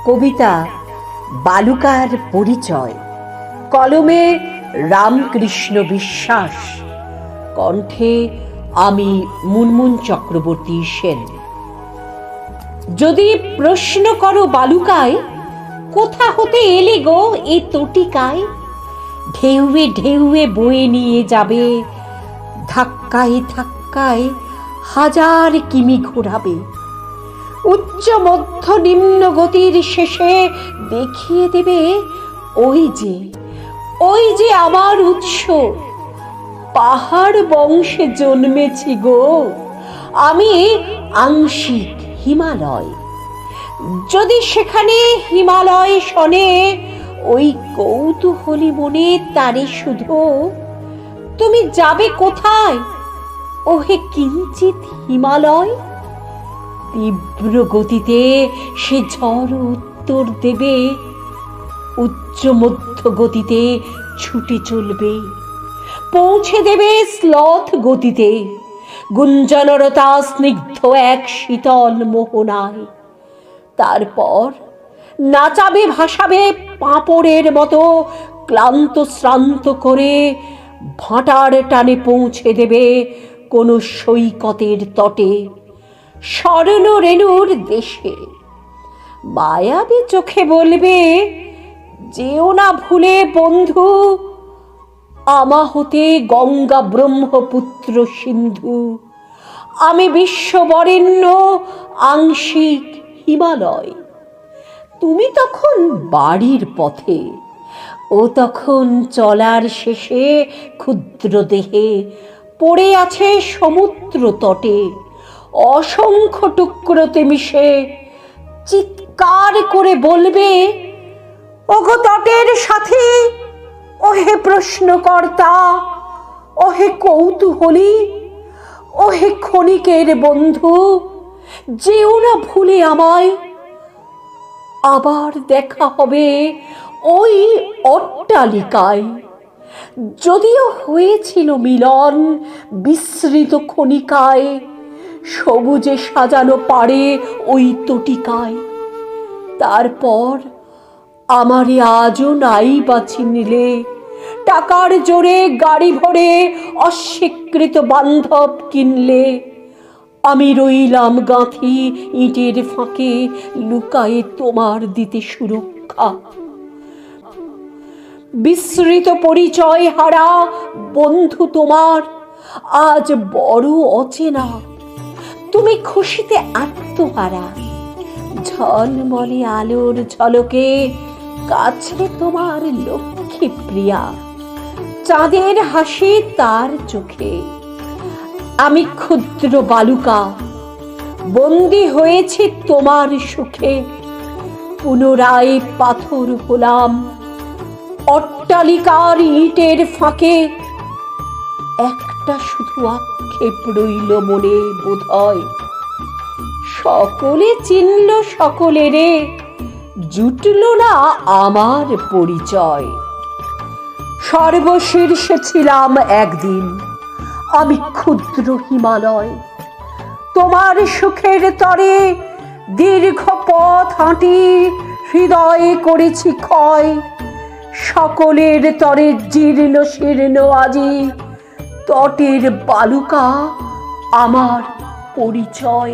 কবিতা বালুকার পরিচয়, কলমে রামকৃষ্ণ বিশ্বাস, কণ্ঠে আমি মুনমুন চক্রবর্তী সেন। যদি প্রশ্ন করো বালুকায়, কোথা হতে এলে গো এ তটিকায়? ঢেউয়ে ঢেউয়ে বয়ে নিয়ে যাবে, ধাক্কায় ধাক্কায় হাজার কিমি ঘোরাবে। উচ্চ মধ্য নিম্ন গতির শেষে দেখিয়ে দেবে ওই যে আমার উৎস। পাহাড় বংশে জন্মেছি গো আমি, আংশিক হিমালয়। যদি সেখানে হিমালয় শোনে, ওই কৌতূহলী মনে তারে শুধু, তুমি যাবে কোথায় ওহে কিঞ্চিত হিমালয়? তীব্র গতিতে সে ঝড় উত্তর দেবে, উচ্চ মধ্য গতিতে ছুটে চলবে, পৌঁছে দেবে শ্লথ গতিতে গুঞ্জনরতা স্নিগ্ধ এক শীতল মোহনায়। তারপর নাচাবে ভাসাবে পাঁপড়ের মতো ক্লান্ত শ্রান্ত করে, ভাটার টানে পৌঁছে দেবে কোনো সৈকতের তটে, স্বর্ণ রেণুর দেশে। মায়াবী চোখে বলবে, যেও না ভুলে বন্ধু, আমা হতে গঙ্গা ব্রহ্মপুত্র সিন্ধু, আমি বিশ্ববরেণ্য আংশিক হিমালয়। তুমি তখন বাড়ির পথে, ও তখন চলার শেষে ক্ষুদ্র দেহে পড়ে আছে সমুদ্র তটে, অসংখ্য টুকরোতে মিশে। চিৎকার করে বলবে, ওগো তটের সাথী, ওহে প্রশ্নকর্তা, ওহে কৌতূহলী, ওহে ক্ষণিকের বন্ধু, যেও না ভুলে আমায়। আবার দেখা হবে ওই অট্টালিকায়। যদিও হয়েছিল মিলন বিস্মৃত ক্ষণিকায়, সবুজে সাজানো পাড়ে ওই তটিকায়। তারপর আমারে আজও নাই বা চিনলে, টাকার জোরে গাড়ি ভরে অস্বীকৃত বান্ধব কিনলে। আমি রইলাম গাঁথি ইটের ফাঁকে, লুকায়ে তোমার দিতে সুরক্ষা। বিস্মৃত পরিচয় হারা বন্ধু তোমার আজ বড় অচেনা, তুমি খুশিতে আত্মহারা। ঝলমলে আলোর ঝলকে কাছে তোমার লক্ষ্মী প্রিয়া, চাঁদের হাসি তার চোখে। আমি ক্ষুদ্র বালুকা, বন্দী হয়েছি তোমার সুখে। পুনরায় পাথর হলাম অট্টালিকার ইটের ফাঁকে। একটা শুধু আক্ষেপ রইল মনে বোধহয়, সকলে চিনল সকলেরে, জুটল না আমার পরিচয়। সর্বশীর্ষে ছিলাম একদিন আমি ক্ষুদ্র হিমালয়, তোমার সুখের তরে দীর্ঘ পথ হাঁটি, হৃদয়ে করেছি ক্ষয়। সকলের তরে জীর্ণ শীর্ণ আজি, তটের বালুকা আমার পরিচয়।